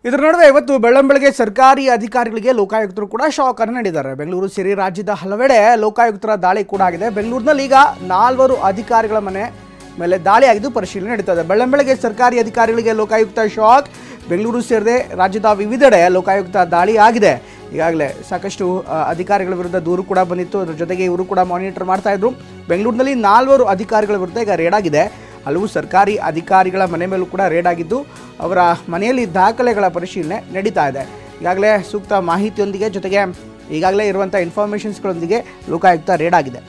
ಇದರ ನಡುವೆ ಇವತ್ತು ಬೆಳ್ಳಂಬೆಳಗ್ಗೆ ಸರ್ಕಾರಿ ಅಧಿಕಾರಿಗಳಿಗೆ ಲೋಕಾಯುಕ್ತರು ಕೂಡ ಶಾಕ್ ಅನ್ನು ನೀಡಿದ್ದಾರೆ. ಬೆಂಗಳೂರು ಸೇರಿ ರಾಜ್ಯದ ಹಲವೆಡೆ ಲೋಕಾಯುಕ್ತರ ದಾಳಿ ಕೂಡ ಆಗಿದೆ. ಬೆಂಗಳೂರಿನಲ್ಲಿ ಈಗ 4 ಅಧಿಕಾರಿಗಳ ಮನೆ ಮೇಲೆ ದಾಳಿ ಆಗಿದ್ದು ಪರಿಶೀಲನೆ ನಡೀತಾ ಇದೆ. ಬೆಳ್ಳಂಬೆಳಗ್ಗೆ ಸರ್ಕಾರಿ ಅಧಿಕಾರಿಗಳಿಗೆ ಲೋಕಾಯುಕ್ತ ಶಾಕ್. ಬೆಂಗಳೂರು ಸೇರಿದೆ ರಾಜ್ಯದ ವಿವಿಧೆಡೆ ಲೋಕಾಯುಕ್ತ ದಾಳಿ ಆಗಿದೆ. ಈಗಾಗಲೇ ಸಾಕಷ್ಟು ಅಧಿಕಾರಿಗಳ ವಿರುದ್ಧ ದೂರು ಕೂಡ ಬಂದಿತ್ತು. ಅದರ ಜೊತೆಗೆ ಇವರು ಕೂಡ ಮಾನಿಟರ್ ಮಾಡ್ತಾ ಇದ್ರು. ಬೆಂಗಳೂರಿನಲ್ಲಿ 4 ಅಧಿಕಾರಿಗಳ ವಿರುದ್ಧ ಈಗ ರೇಡ್ ಆಗಿದೆ. ಹಲವು ಸರ್ಕಾರಿ ಅಧಿಕಾರಿಗಳ ಮನೆ ಮೇಲೂ ಕೂಡ ರೇಡ್ ಆಗಿದ್ದು ಅವರ ಮನೆಯಲ್ಲಿ ದಾಖಲೆಗಳ ಪರಿಶೀಲನೆ ನಡೀತಾ ಇದೆ. ಈಗಾಗಲೇ ಸೂಕ್ತ ಮಾಹಿತಿಯೊಂದಿಗೆ ಜೊತೆಗೆ ಈಗಾಗಲೇ ಇರುವಂಥ ಇನ್ಫಾರ್ಮೇಷನ್ಸ್ಗಳೊಂದಿಗೆ ಲೋಕಾಯುಕ್ತ ರೇಡ್ ಆಗಿದೆ.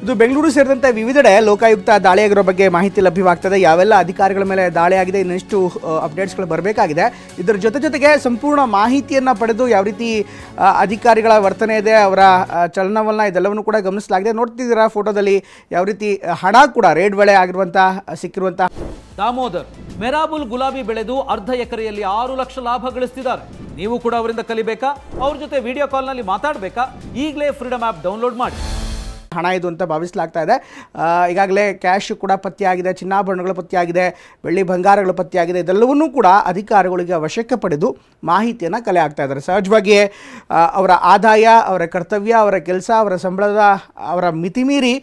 ಇದು ಬೆಂಗಳೂರು ಸೇರಿದಂತೆ ವಿವಿಧೆಡೆ ಲೋಕಾಯುಕ್ತ ದಾಳಿಯಾಗಿರೋ ಬಗ್ಗೆ ಮಾಹಿತಿ ಲಭ್ಯವಾಗ್ತದೆ. ಯಾವೆಲ್ಲ ಅಧಿಕಾರಿಗಳ ಮೇಲೆ ದಾಳಿ ಆಗಿದೆ, ಇನ್ನಷ್ಟು ಅಪ್ಡೇಟ್ಸ್ಗಳು ಬರಬೇಕಾಗಿದೆ. ಇದರ ಜೊತೆಗೆ ಸಂಪೂರ್ಣ ಮಾಹಿತಿಯನ್ನು ಪಡೆದು ಯಾವ ರೀತಿ ಅಧಿಕಾರಿಗಳ ವರ್ತನೆ ಇದೆ, ಅವರ ಚಲನವಲನ ಇದೆಲ್ಲವನ್ನು ಕೂಡ ಗಮನಿಸಲಾಗಿದೆ. ನೋಡ್ತಿದ್ದೀರಾ ಫೋಟೋದಲ್ಲಿ ಯಾವ ರೀತಿ ಹಣ ಕೂಡ ರೇಡ್ ವೇಳೆ ಆಗಿರುವಂಥ ಸಿಕ್ಕಿರುವಂಥ. ದಾಮೋದರ್ ಮೆರಾಬುಲ್ ಗುಲಾಬಿ ಬೆಳೆದು ಅರ್ಧ ಎಕರೆಯಲ್ಲಿ 6 ಲಕ್ಷ ಲಾಭ ಗಳಿಸ್ತಿದ್ದಾರೆ. ನೀವು ಕೂಡ ಅವರಿಂದ ಕಲಿಬೇಕಾ? ಅವ್ರ ಜೊತೆ ವಿಡಿಯೋ ಕಾಲ್ನಲ್ಲಿ ಮಾತಾಡಬೇಕಾ? ಈಗಲೇ ಫ್ರೀಡಮ್ ಆ್ಯಪ್ ಡೌನ್ಲೋಡ್ ಮಾಡಿ. ಹಣ ಇದು ಅಂತ ಭಾವಿಸಲಾಗ್ತಾ ಇದೆ. ಈಗಾಗಲೇ ಕ್ಯಾಶ್ ಕೂಡ ಪತ್ತೆಯಾಗಿದೆ, ಚಿನ್ನಾಭರಣಗಳು ಪತ್ತೆಯಾಗಿದೆ, ಬೆಳ್ಳಿ ಬಂಗಾರಗಳು ಪತ್ತೆಯಾಗಿದೆ. ಇದೆಲ್ಲವನ್ನೂ ಕೂಡ ಅಧಿಕಾರಿಗಳಿಗೆ ವಶಕ್ಕೆ ಪಡೆದು ಮಾಹಿತಿಯನ್ನು ಕಲೆ ಹಾಕ್ತಾ ಇದ್ದಾರೆ. ಸಹಜವಾಗಿಯೇ ಅವರ ಆದಾಯ, ಅವರ ಕರ್ತವ್ಯ, ಅವರ ಕೆಲಸ, ಅವರ ಸಂಬಳದ ಅವರ ಮಿತಿಮೀರಿ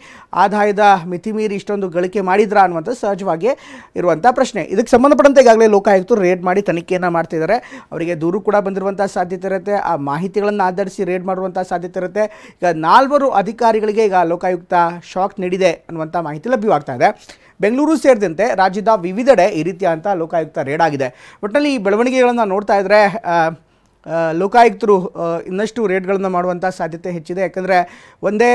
ಆದಾಯದ ಮಿತಿಮೀರಿ ಇಷ್ಟೊಂದು ಗಳಿಕೆ ಮಾಡಿದ್ರಾ ಅನ್ನುವಂಥ ಸಹಜವಾಗಿಯೇ ಇರುವಂಥ ಪ್ರಶ್ನೆ. ಇದಕ್ಕೆ ಸಂಬಂಧಪಟ್ಟಂತೆ ಈಗಾಗಲೇ ಲೋಕಾಯುಕ್ತರು ರೇಡ್ ಮಾಡಿ ತನಿಖೆಯನ್ನು ಮಾಡ್ತಿದ್ದಾರೆ. ಅವರಿಗೆ ದೂರು ಕೂಡ ಬಂದಿರುವಂಥ ಸಾಧ್ಯತೆ ಇರುತ್ತೆ. ಆ ಮಾಹಿತಿಗಳನ್ನು ಆಧರಿಸಿ ರೇಡ್ ಮಾಡುವಂಥ ಸಾಧ್ಯತೆ ಇರುತ್ತೆ. ಈಗ 4 ಅಧಿಕಾರಿಗಳಿಗೆ ಈಗ ಲೋಕಾಯುಕ್ತ ಶಾಕ್ ನೀಡಿದೆ ಅನ್ನುವಂಥ ಮಾಹಿತಿ ಲಭ್ಯವಾಗ್ತಾ ಇದೆ. ಬೆಂಗಳೂರು ಸೇರಿದಂತೆ ರಾಜ್ಯದ ವಿವಿಧೆಡೆ ಈ ರೀತಿಯಾದಂಥ ಲೋಕಾಯುಕ್ತ ರೇಡ್ ಆಗಿದೆ. ಒಟ್ಟಿನಲ್ಲಿ ಈ ಬೆಳವಣಿಗೆಗಳನ್ನು ನೋಡ್ತಾ ಇದ್ದರೆ ಲೋಕಾಯುಕ್ತರು ಇನ್ನಷ್ಟು ರೇಡ್ಗಳನ್ನು ಮಾಡುವಂಥ ಸಾಧ್ಯತೆ ಹೆಚ್ಚಿದೆ. ಯಾಕಂದರೆ ಒಂದೇ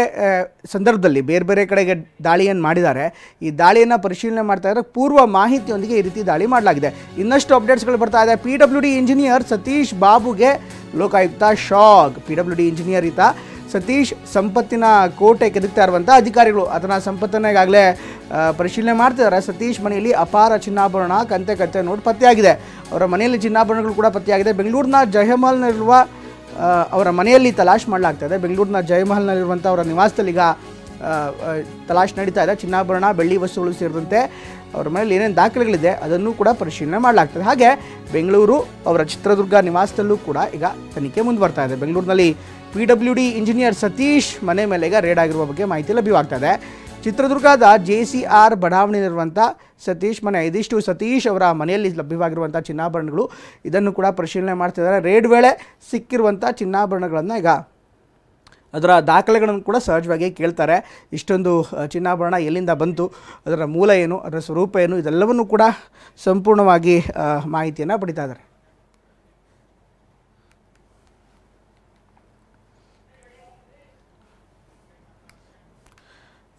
ಸಂದರ್ಭದಲ್ಲಿ ಬೇರೆ ಬೇರೆ ಕಡೆಗೆ ದಾಳಿಯನ್ನು ಮಾಡಿದ್ದಾರೆ. ಈ ದಾಳಿಯನ್ನು ಪರಿಶೀಲನೆ ಮಾಡ್ತಾ ಇದ್ದರೆ ಪೂರ್ವ ಮಾಹಿತಿಯೊಂದಿಗೆ ಈ ರೀತಿ ದಾಳಿ ಮಾಡಲಾಗಿದೆ. ಇನ್ನಷ್ಟು ಅಪ್ಡೇಟ್ಸ್ಗಳು ಬರ್ತಾ ಇದೆ. PWD ಇಂಜಿನಿಯರ್ ಸತೀಶ್ ಬಾಬುಗೆ ಲೋಕಾಯುಕ್ತ ಶಾಕ್. PWD ಇಂಜಿನಿಯರ್ ಈತ ಸತೀಶ್ ಸಂಪತ್ತಿನ ಕೋಟೆ ಕೆದಕ್ತಾ ಇರುವಂಥ ಅಧಿಕಾರಿಗಳು ಅದನ್ನು ಸಂಪತ್ತನ್ನು ಈಗಾಗಲೇ ಪರಿಶೀಲನೆ ಮಾಡ್ತಿದ್ದಾರೆ. ಸತೀಶ್ ಮನೆಯಲ್ಲಿ ಅಪಾರ ಚಿನ್ನಾಭರಣ, ಕಂತೆ ನೋಟ್ ಪತ್ತೆಯಾಗಿದೆ. ಅವರ ಮನೆಯಲ್ಲಿ ಚಿನ್ನಾಭರಣಗಳು ಕೂಡ ಪತ್ತೆಯಾಗಿದೆ. ಬೆಂಗಳೂರಿನ ಜಯಮಹಲ್ನಲ್ಲಿರುವ ಅವರ ಮನೆಯಲ್ಲಿ ತಲಾಶ್ ಮಾಡಲಾಗ್ತಾ ಇದೆ. ಬೆಂಗಳೂರಿನ ಜಯಮಹಲ್ನಲ್ಲಿರುವಂಥ ಅವರ ನಿವಾಸದಲ್ಲಿ ಈಗ ತಲಾಶ್ ನಡೀತಾ ಇದೆ. ಚಿನ್ನಾಭರಣ, ಬೆಳ್ಳಿ ವಸ್ತುಗಳು ಸೇರಿದಂತೆ ಅವರ ಮನೇಲಿ ಏನೇನು ದಾಖಲೆಗಳಿದೆ ಅದನ್ನು ಕೂಡ ಪರಿಶೀಲನೆ ಮಾಡಲಾಗ್ತದೆ. ಹಾಗೆ ಬೆಂಗಳೂರು ಅವರ ಚಿತ್ರದುರ್ಗ ನಿವಾಸದಲ್ಲೂ ಕೂಡ ಈಗ ತನಿಖೆ ಮುಂದುವರ್ತಾ ಇದೆ. ಬೆಂಗಳೂರಿನಲ್ಲಿ PWD ಇಂಜಿನಿಯರ್ ಸತೀಶ್ ಮನೆ ಮೇಲೆ ಈಗ ರೇಡ್ ಆಗಿರುವ ಬಗ್ಗೆ ಮಾಹಿತಿ ಲಭ್ಯವಾಗ್ತಾ ಇದೆ. ಚಿತ್ರದುರ್ಗದ JCR ಬಡಾವಣೆಯಲ್ಲಿರುವಂಥ ಸತೀಶ್ ಮನೆ, ಇದಿಷ್ಟು ಸತೀಶ್ ಅವರ ಮನೆಯಲ್ಲಿ ಲಭ್ಯವಾಗಿರುವಂಥ ಚಿನ್ನಾಭರಣಗಳು. ಇದನ್ನು ಕೂಡ ಪರಿಶೀಲನೆ ಮಾಡ್ತಿದ್ದಾರೆ. ರೇಡ್ ವೇಳೆ ಸಿಕ್ಕಿರುವಂಥ ಚಿನ್ನಾಭರಣಗಳನ್ನು ಈಗ ಅದರ ದಾಖಲೆಗಳನ್ನು ಕೂಡ ಸಹಜವಾಗಿ ಕೇಳ್ತಾರೆ. ಇಷ್ಟೊಂದು ಚಿನ್ನಾಭರಣ ಎಲ್ಲಿಂದ ಬಂತು, ಅದರ ಮೂಲ ಏನು, ಅದರ ಸ್ವರೂಪ ಏನು, ಇದೆಲ್ಲವನ್ನೂ ಕೂಡ ಸಂಪೂರ್ಣವಾಗಿ ಮಾಹಿತಿಯನ್ನು ಪಡಿತಾ ಇದ್ದಾರೆ.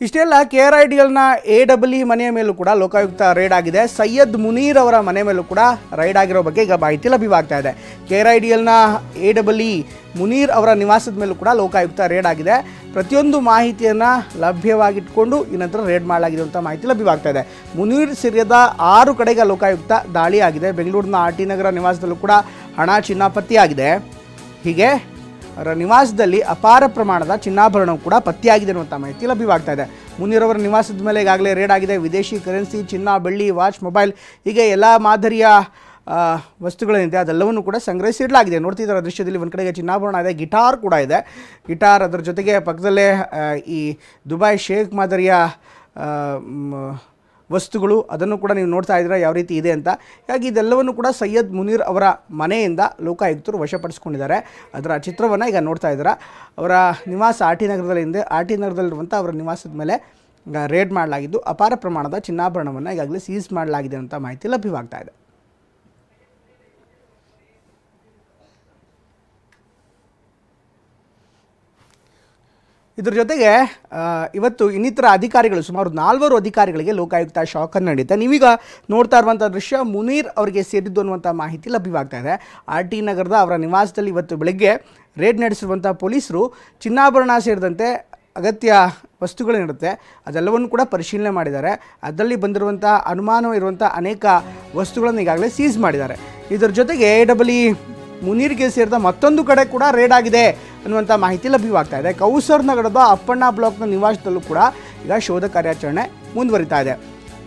ಇಷ್ಟೆಲ್ಲ KRIDLನ AEE ಮನೆಯ ಮೇಲೂ ಕೂಡ ಲೋಕಾಯುಕ್ತ ರೈಡ್ ಆಗಿದೆ. ಸೈಯದ್ ಮುನೀರ್ ಅವರ ಮನೆ ಮೇಲೂ ಕೂಡ ರೈಡ್ ಆಗಿರೋ ಬಗ್ಗೆ ಈಗ ಮಾಹಿತಿ ಲಭ್ಯವಾಗ್ತಾ ಇದೆ. KRIDLನ AEE ಮುನೀರ್ ಅವರ ನಿವಾಸದ ಮೇಲೂ ಕೂಡ ಲೋಕಾಯುಕ್ತ ರೇಡ್ ಆಗಿದೆ. ಪ್ರತಿಯೊಂದು ಮಾಹಿತಿಯನ್ನು ಲಭ್ಯವಾಗಿಟ್ಕೊಂಡು ಈ ನಂತರ ರೇಡ್ ಮಾಡಲಾಗಿದೆ ಅಂತ ಮಾಹಿತಿ ಲಭ್ಯವಾಗ್ತಾ ಇದೆ. ಮುನೀರ್ ಸೇರಿದ 6 ಕಡೆಗೆ ಲೋಕಾಯುಕ್ತ ದಾಳಿ ಆಗಿದೆ. ಬೆಂಗಳೂರಿನ RT ನಗರ ನಿವಾಸದಲ್ಲೂ ಕೂಡ ಹಣ, ಚಿನ್ನ ಪತ್ತೆಯಾಗಿದೆ. ಹೀಗೆ ಅವರ ನಿವಾಸದಲ್ಲಿ ಅಪಾರ ಪ್ರಮಾಣದ ಚಿನ್ನಾಭರಣ ಕೂಡ ಪತ್ತೆಯಾಗಿದೆ ಅನ್ನುವಂಥ ಮಾಹಿತಿ ಲಭ್ಯವಾಗ್ತಾ ಇದೆ. ಮುನೀರ್ ಅವರ ನಿವಾಸದ ಮೇಲೆ ಈಗಾಗಲೇ ರೇಡ್ ಆಗಿದೆ. ವಿದೇಶಿ ಕರೆನ್ಸಿ, ಚಿನ್ನ, ಬೆಳ್ಳಿ, ವಾಚ್, ಮೊಬೈಲ್ ಹೀಗೆ ಎಲ್ಲ ಮಾದರಿಯ ವಸ್ತುಗಳೇನಿದೆ ಅದೆಲ್ಲವನ್ನು ಕೂಡ ಸಂಗ್ರಹಿಸಿಡಲಾಗಿದೆ. ನೋಡ್ತಿದ್ದಾರೆ ದೃಶ್ಯದಲ್ಲಿ ಒಂದು ಕಡೆಗೆ ಚಿನ್ನಾಭರಣ ಇದೆ, ಗಿಟಾರ್ ಕೂಡ ಇದೆ. ಗಿಟಾರ್ ಅದರ ಜೊತೆಗೆ ಪಕ್ಕದಲ್ಲೇ ಈ ದುಬೈ ಶೇಖ್ ಮಾದರಿಯ ವಸ್ತುಗಳು ಅದನ್ನು ಕೂಡ ನೀವು ನೋಡ್ತಾ ಇದ್ದೀರಾ ಯಾವ ರೀತಿ ಇದೆ ಅಂತ. ಹೀಗಾಗಿ ಇದೆಲ್ಲವನ್ನು ಕೂಡ ಸೈಯದ್ ಮುನೀರ್ ಅವರ ಮನೆಯಿಂದ ಲೋಕಾಯುಕ್ತರು ವಶಪಡಿಸ್ಕೊಂಡಿದ್ದಾರೆ. ಅದರ ಚಿತ್ರವನ್ನು ಈಗ ನೋಡ್ತಾ ಇದ್ದೀರಾ. ಅವರ ನಿವಾಸ RT ನಗರದಲ್ಲಿದೆ. RT ನಗರದಲ್ಲಿರುವಂಥ ಅವರ ನಿವಾಸದ ಮೇಲೆ ರೇಡ್ ಮಾಡಲಾಗಿದ್ದು ಅಪಾರ ಪ್ರಮಾಣದ ಚಿನ್ನಾಭರಣವನ್ನು ಈಗಾಗಲೇ ಸೀಸ್ ಮಾಡಲಾಗಿದೆ ಅಂತ ಮಾಹಿತಿ ಲಭ್ಯವಾಗ್ತಾ ಇದೆ. ಇದರ ಜೊತೆಗೆ ಇವತ್ತು ಇನ್ನಿತರ ಅಧಿಕಾರಿಗಳು ಸುಮಾರು 4 ಅಧಿಕಾರಿಗಳಿಗೆ ಲೋಕಾಯುಕ್ತ ಶಾಕನ್ನು ನೀಡಿದೆ. ನೀವೀಗ ನೋಡ್ತಾ ಇರುವಂಥ ದೃಶ್ಯ ಮುನೀರ್ ಅವರಿಗೆ ಸೇರಿದ್ದು ಅನ್ನುವಂಥ ಮಾಹಿತಿ ಲಭ್ಯವಾಗ್ತಾ ಇದೆ. RT ನಗರದ ಅವರ ನಿವಾಸದಲ್ಲಿ ಇವತ್ತು ಬೆಳಗ್ಗೆ ರೇಡ್ ನಡೆಸಿರುವಂಥ ಪೊಲೀಸರು ಚಿನ್ನಾಭರಣ ಸೇರಿದಂತೆ ಅಗತ್ಯ ವಸ್ತುಗಳೇನಿರುತ್ತೆ ಅದೆಲ್ಲವನ್ನು ಕೂಡ ಪರಿಶೀಲನೆ ಮಾಡಿದ್ದಾರೆ. ಅದರಲ್ಲಿ ಬಂದಿರುವಂಥ ಅನುಮಾನವಿರುವಂಥ ಅನೇಕ ವಸ್ತುಗಳನ್ನು ಈಗಾಗಲೇ ಸೀಸ್ ಮಾಡಿದ್ದಾರೆ. ಇದರ ಜೊತೆಗೆ AEE ಮುನೀರ್ಗೆ ಸೇರಿದ ಮತ್ತೊಂದು ಕಡೆ ಕೂಡ ರೇಡ್ ಆಗಿದೆ ಅನ್ನುವಂಥ ಮಾಹಿತಿ ಲಭ್ಯವಾಗ್ತಾ ಇದೆ. ಕೌಸರ್ ನಗರದ ಅಪ್ಪಣ್ಣ ಬ್ಲಾಕ್ನ ನಿವಾಸದಲ್ಲೂ ಕೂಡ ಈಗ ಶೋಧ ಕಾರ್ಯಾಚರಣೆ ಮುಂದುವರಿತಾ ಇದೆ.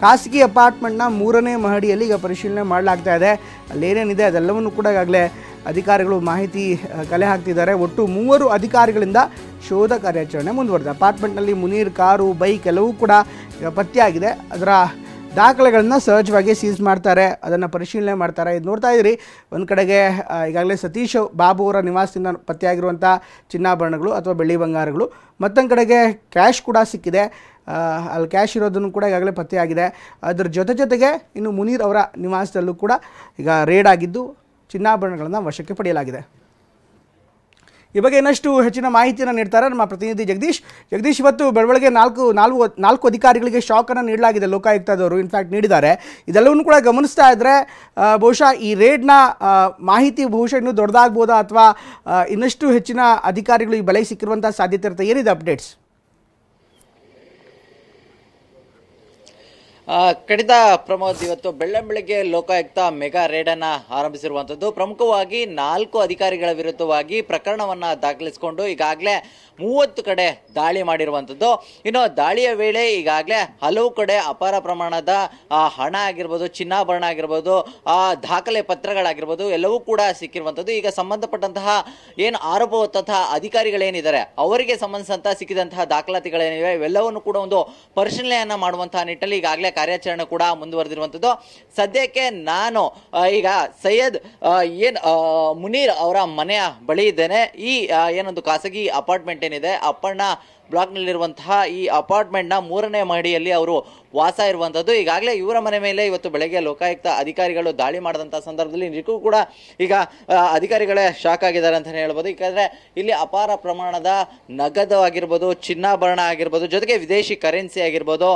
ಖಾಸಗಿ ಅಪಾರ್ಟ್ಮೆಂಟ್ನ 3ನೇ ಮಹಡಿಯಲ್ಲಿ ಈಗ ಪರಿಶೀಲನೆ ಮಾಡಲಾಗ್ತಾ ಇದೆ. ಅಲ್ಲೇನೇನಿದೆ ಅದೆಲ್ಲವನ್ನು ಕೂಡ ಈಗಾಗಲೇ ಅಧಿಕಾರಿಗಳು ಮಾಹಿತಿ ಕಲೆ ಹಾಕ್ತಿದ್ದಾರೆ. ಒಟ್ಟು 3 ಅಧಿಕಾರಿಗಳಿಂದ ಶೋಧ ಕಾರ್ಯಾಚರಣೆ ಮುಂದುವರೆದಿದೆ. ಅಪಾರ್ಟ್ಮೆಂಟ್ನಲ್ಲಿ ಮುನೀರ್ ಕಾರು, ಬೈಕ್ ಎಲ್ಲವೂ ಕೂಡ ಪತ್ತೆಯಾಗಿದೆ. ಅದರ ದಾಖಲೆಗಳನ್ನು ಸಹಜವಾಗಿ ಸೀಸ್ ಮಾಡ್ತಾರೆ, ಅದನ್ನು ಪರಿಶೀಲನೆ ಮಾಡ್ತಾರೆ. ಇದು ನೋಡ್ತಾ ಇದ್ದೀರಿ, ಒಂದು ಕಡೆಗೆ ಈಗಾಗಲೇ ಸತೀಶ್ ಬಾಬು ಅವರ ನಿವಾಸದಿಂದ ಪತ್ತೆಯಾಗಿರುವಂಥ ಚಿನ್ನಾಭರಣಗಳು ಅಥವಾ ಬೆಳ್ಳಿ ಬಂಗಾರಗಳು, ಮತ್ತೊಂದು ಕಡೆಗೆ ಕ್ಯಾಶ್ ಕೂಡ ಸಿಕ್ಕಿದೆ. ಅಲ್ಲಿ ಕ್ಯಾಶ್ ಇರೋದನ್ನು ಕೂಡ ಈಗಾಗಲೇ ಪತ್ತೆಯಾಗಿದೆ. ಅದರ ಜೊತೆಗೆ ಇನ್ನು ಮುನೀರ್ ಅವರ ನಿವಾಸದಲ್ಲೂ ಕೂಡ ಈಗ ರೇಡ್ ಆಗಿದ್ದು ಚಿನ್ನಾಭರಣಗಳನ್ನು ವಶಕ್ಕೆ ಪಡೆಯಲಾಗಿದೆ. ಈ ಬಗ್ಗೆ ಇನ್ನಷ್ಟು ಹೆಚ್ಚಿನ ಮಾಹಿತಿಯನ್ನು ನೀಡ್ತಾರೆ ನಮ್ಮ ಪ್ರತಿನಿಧಿ ಜಗದೀಶ್. ಇವತ್ತು ಬೆಳಗ್ಗೆ ನಾಲ್ಕು ಅಧಿಕಾರಿಗಳಿಗೆ ಶಾಕನ್ನು ನೀಡಲಾಗಿದೆ ಲೋಕಾಯುಕ್ತದವರು, ಇನ್ಫ್ಯಾಕ್ಟ್ ನೀಡಿದ್ದಾರೆ. ಇದೆಲ್ಲವನ್ನು ಕೂಡ ಗಮನಿಸ್ತಾ ಇದ್ದರೆ ಬಹುಶಃ ಈ ರೇಡ್ನ ಮಾಹಿತಿ ಬಹುಶಃ ಇನ್ನೂ ದೊಡ್ಡದಾಗ್ಬೋದಾ ಅಥವಾ ಇನ್ನಷ್ಟು ಹೆಚ್ಚಿನ ಅಧಿಕಾರಿಗಳು ಈ ಬಲೆಗೆ ಸಿಕ್ಕಿರುವಂಥ ಸಾಧ್ಯತೆ ಇರುತ್ತೆ? ಏನಿದೆ ಅಪ್ಡೇಟ್ಸ್? ಕಡಿತ ಪ್ರಮೋದ್, ಇವತ್ತು ಬೆಳ್ಳಂಬೆಳಗ್ಗೆ ಲೋಕಾಯುಕ್ತ ಮೆಗಾ ರೇಡ್ ಅನ್ನ ಆರಂಭಿಸಿರುವಂತದ್ದು. ಪ್ರಮುಖವಾಗಿ 4 ಅಧಿಕಾರಿಗಳ ವಿರುದ್ಧವಾಗಿ ಪ್ರಕರಣವನ್ನ ದಾಖಲಿಸಿಕೊಂಡು ಈಗಾಗಲೇ 30 ಕಡೆ ದಾಳಿ ಮಾಡಿರುವಂತದ್ದು. ಇನ್ನು ದಾಳಿಯ ವೇಳೆ ಈಗಾಗಲೇ ಹಲವು ಕಡೆ ಅಪಾರ ಪ್ರಮಾಣದ ಹಣ ಆಗಿರ್ಬೋದು, ಚಿನ್ನಾಭರಣ ಆಗಿರ್ಬೋದು, ದಾಖಲೆ ಪತ್ರಗಳಾಗಿರ್ಬೋದು ಎಲ್ಲವೂ ಕೂಡ ಸಿಕ್ಕಿರುವಂತದ್ದು. ಈಗ ಸಂಬಂಧಪಟ್ಟಂತಹ ಏನು ಆರೋಪ ಹೊತ್ತಂತಹ ಅಧಿಕಾರಿಗಳೇನಿದ್ದಾರೆ ಅವರಿಗೆ ಸಂಬಂಧಿಸಿದಂತಹ ಸಿಕ್ಕಿದಂತಹ ದಾಖಲಾತಿಗಳೇನಿವೆ ಇವೆಲ್ಲವನ್ನು ಕೂಡ ಒಂದು ಪರಿಶೀಲನೆಯನ್ನ ಮಾಡುವಂತಹ ನಿಟ್ಟಿನಲ್ಲಿ ಈಗಾಗಲೇ ಕಾರ್ಯಾಚರಣೆ ಕೂಡ ಮುಂದುವರೆದಿರುವಂತದ್ದು. ಸದ್ಯಕ್ಕೆ ನಾನು ಈಗ ಸೈಯದ್ ಮುನೀರ್ ಅವರ ಮನೆಯ ಬಳಿ ಇದ್ದೇನೆ. ಈ ಏನೊಂದು ಖಾಸಗಿ ಅಪಾರ್ಟ್ಮೆಂಟ್ ಏನಿದೆ, ಅಪ್ಪಣ್ಣ ಬ್ಲಾಕ್ನಲ್ಲಿರುವಂತಹ ಈ ಅಪಾರ್ಟ್ಮೆಂಟ್ನ 3ನೇ ಮಹಡಿಯಲ್ಲಿ ಅವರು ವಾಸ ಇರುವಂಥದ್ದು. ಈಗಾಗಲೇ ಇವರ ಮನೆ ಮೇಲೆ ಇವತ್ತು ಬೆಳಗ್ಗೆ ಲೋಕಾಯುಕ್ತ ಅಧಿಕಾರಿಗಳು ದಾಳಿ ಮಾಡಿದಂಥ ಸಂದರ್ಭದಲ್ಲಿ ನಿಜಕ್ಕೂ ಕೂಡ ಈಗ ಅಧಿಕಾರಿಗಳೇ ಶಾಕ್ ಆಗಿದ್ದಾರೆ ಅಂತಲೇ ಹೇಳ್ಬೋದು. ಯಾಕಂದರೆ ಇಲ್ಲಿ ಅಪಾರ ಪ್ರಮಾಣದ ನಗದು ಆಗಿರ್ಬೋದು, ಚಿನ್ನಾಭರಣ ಆಗಿರ್ಬೋದು, ಜೊತೆಗೆ ವಿದೇಶಿ ಕರೆನ್ಸಿ ಆಗಿರ್ಬೋದು,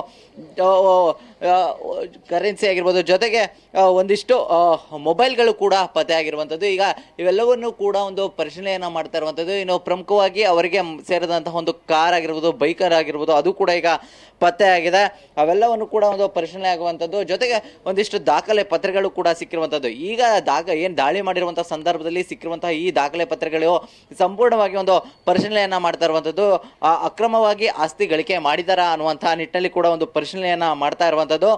ಜೊತೆಗೆ ಒಂದಿಷ್ಟು ಮೊಬೈಲ್ಗಳು ಕೂಡ ಪತ್ತೆ ಆಗಿರುವಂಥದ್ದು. ಈಗ ಇವೆಲ್ಲವನ್ನು ಕೂಡ ಒಂದು ಪರಿಶೀಲನೆಯನ್ನು ಮಾಡ್ತಾ ಇರುವಂಥದ್ದು. ಇನ್ನು ಪ್ರಮುಖವಾಗಿ ಅವರಿಗೆ ಸೇರಿದಂತಹ ಒಂದು ಕಾರ್ ಆಗಿರ್ಬೋದು, ಬೈಕರ್ ಆಗಿರ್ಬೋದು, ಅದು ಕೂಡ ಈಗ ಪತ್ತೆ ಆಗಿದೆ. ಅವೆಲ್ಲವನ್ನು ಕೂಡ ಒಂದು ಪರಿಶೀಲನೆ ಆಗುವಂಥದ್ದು. ಜೊತೆಗೆ ಒಂದಿಷ್ಟು ದಾಖಲೆ ಪತ್ರಗಳು ಕೂಡ ಸಿಕ್ಕಿರುವಂಥದ್ದು. ಈಗ ಏನು ದಾಳಿ ಮಾಡಿರುವಂತಹ ಸಂದರ್ಭದಲ್ಲಿ ಸಿಕ್ಕಿರುವಂತಹ ಈ ದಾಖಲೆ ಪತ್ರಗಳು ಸಂಪೂರ್ಣವಾಗಿ ಒಂದು ಪರಿಶೀಲನೆಯನ್ನ ಮಾಡ್ತಾ ಇರುವಂಥದ್ದು. ಅಕ್ರಮವಾಗಿ ಆಸ್ತಿ ಗಳಿಕೆ ಮಾಡಿದಾರ ಅನ್ನುವಂತಹ ನಿಟ್ಟಿನಲ್ಲಿ ಕೂಡ ಒಂದು ಪರಿಶೀಲನೆಯನ್ನ ಮಾಡ್ತಾ ಇರುವಂಥದ್ದು.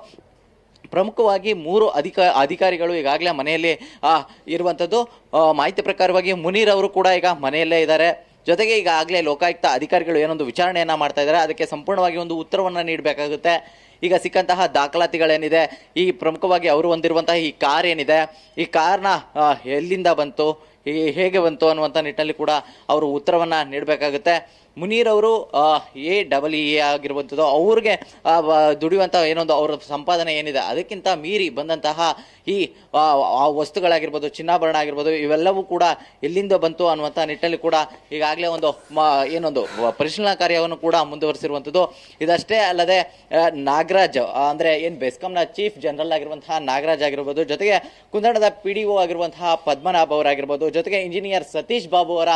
ಪ್ರಮುಖವಾಗಿ 3 ಅಧಿಕಾರಿಗಳು ಈಗಾಗಲೇ ಮನೆಯಲ್ಲಿ ಇರುವಂಥದ್ದು. ಮಾಹಿತಿ ಪ್ರಕಾರವಾಗಿ ಮುನೀರ್ ಅವರು ಕೂಡ ಈಗ ಮನೆಯಲ್ಲೇ ಇದ್ದಾರೆ. ಜೊತೆಗೆ ಈಗಾಗಲೇ ಲೋಕಾಯುಕ್ತ ಅಧಿಕಾರಿಗಳು ಏನೊಂದು ವಿಚಾರಣೆಯನ್ನ ಮಾಡ್ತಾ ಇದ್ದಾರೆ, ಅದಕ್ಕೆ ಸಂಪೂರ್ಣವಾಗಿ ಒಂದು ಉತ್ತರವನ್ನು ನೀಡಬೇಕಾಗುತ್ತೆ. ಈಗ ಸಿಕ್ಕಂತಹ ದಾಖಲಾತಿಗಳೇನಿದೆ, ಈ ಪ್ರಮುಖವಾಗಿ ಅವರು ಹೊಂದಿರುವಂತಹ ಈ ಕಾರ್ ಏನಿದೆ, ಈ ಕಾರ್ನ ಎಲ್ಲಿಂದ ಬಂತು, ಹೇಗೆ ಬಂತು ಅನ್ನುವಂಥ ನಿಟ್ಟಿನಲ್ಲಿ ಕೂಡ ಅವರು ಉತ್ತರವನ್ನ ನೀಡಬೇಕಾಗುತ್ತೆ. ಮುನೀರ್ ಅವರು AEE ಆಗಿರುವಂಥದ್ದು, ಅವ್ರಿಗೆ ದುಡಿಯುವಂಥ ಏನೊಂದು ಅವರ ಸಂಪಾದನೆ ಏನಿದೆ ಅದಕ್ಕಿಂತ ಮೀರಿ ಬಂದಂತಹ ಈ ವಸ್ತುಗಳಾಗಿರ್ಬೋದು, ಚಿನ್ನಾಭರಣ ಆಗಿರ್ಬೋದು, ಇವೆಲ್ಲವೂ ಕೂಡ ಎಲ್ಲಿಂದ ಬಂತು ಅನ್ನುವಂಥ ನಿಟ್ಟಿನಲ್ಲಿ ಕೂಡ ಈಗಾಗಲೇ ಏನೊಂದು ಪರಿಶೀಲನಾ ಕಾರ್ಯವನ್ನು ಕೂಡ ಮುಂದುವರಿಸಿರುವಂಥದ್ದು. ಇದಷ್ಟೇ ಅಲ್ಲದೆ ನಾಗರಾಜ್ ಅಂದರೆ ಏನು ಬೆಸ್ಕಾಂನ ಚೀಫ್ ಜನರಲ್ ಆಗಿರುವಂತಹ ನಾಗರಾಜ್ ಆಗಿರ್ಬೋದು, ಜೊತೆಗೆ ಕುಂದಣದ PDO ಆಗಿರುವಂತಹ ಪದ್ಮನಾಭ್ ಅವರಾಗಿರ್ಬೋದು, ಜೊತೆಗೆ ಇಂಜಿನಿಯರ್ ಸತೀಶ್ ಬಾಬು ಅವರ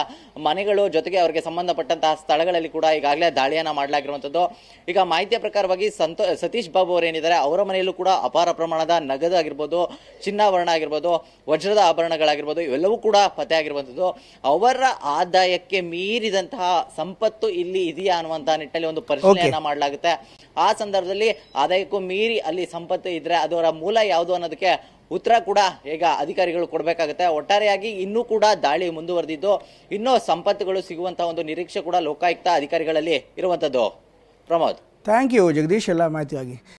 ಮನೆಗಳು, ಜೊತೆಗೆ ಅವರಿಗೆ ಸಂಬಂಧಪಟ್ಟಂತಹ ಸ್ಥಳಗಳಲ್ಲಿ ಕೂಡ ಈಗಾಗಲೇ ದಾಳಿಯನ್ನ ಮಾಡಲಾಗಿರುವಂಥದ್ದು. ಈಗ ಮಾಹಿತಿಯ ಪ್ರಕಾರವಾಗಿ ಸತೀಶ್ ಬಾಬು ಅವರೇನಿದ್ದಾರೆ ಅವರ ಮನೆಯಲ್ಲೂ ಕೂಡ ಅಪಾರ ಪ್ರಮಾಣದ ನಗದು ಆಗಿರ್ಬೋದು, ಚಿನ್ನಾಭರಣ ಆಗಿರ್ಬೋದು, ವಜ್ರದ ಆಭರಣಗಳಾಗಿರ್ಬೋದು, ಇವೆಲ್ಲವೂ ಕೂಡ ಪತ್ತೆ ಆಗಿರುವಂಥದ್ದು. ಅವರ ಆದಾಯಕ್ಕೆ ಮೀರಿದಂತಹ ಸಂಪತ್ತು ಇಲ್ಲಿ ಇದೆಯಾ ಅನ್ನುವಂತಹ ನಿಟ್ಟಿನಲ್ಲಿ ಒಂದು ಪರಿಶೀಲನೆಯನ್ನ ಮಾಡಲಾಗುತ್ತೆ. ಆ ಸಂದರ್ಭದಲ್ಲಿ ಆದಾಯಕ್ಕೂ ಮೀರಿ ಅಲ್ಲಿ ಸಂಪತ್ತು ಇದ್ರೆ ಅದರ ಮೂಲ ಯಾವುದು ಅನ್ನೋದಕ್ಕೆ ಉತ್ತರ ಕೂಡ ಈಗ ಅಧಿಕಾರಿಗಳು ಕೊಡಬೇಕಾಗುತ್ತೆ. ಒಟ್ಟಾರೆಯಾಗಿ ಇನ್ನೂ ಕೂಡ ದಾಳಿ ಮುಂದುವರೆದಿದ್ದು, ಇನ್ನೂ ಸಂಪತ್ತುಗಳು ಸಿಗುವಂತಹ ಒಂದು ನಿರೀಕ್ಷೆ ಕೂಡ ಲೋಕಾಯುಕ್ತ ಅಧಿಕಾರಿಗಳಲ್ಲಿ ಇರುವಂಥದ್ದು. ಪ್ರಮೋದ್, ಥ್ಯಾಂಕ್ ಯು ಜಗದೀಶ್ ಎಲ್ಲ ಮಾಹಿತಿಯಾಗಿ.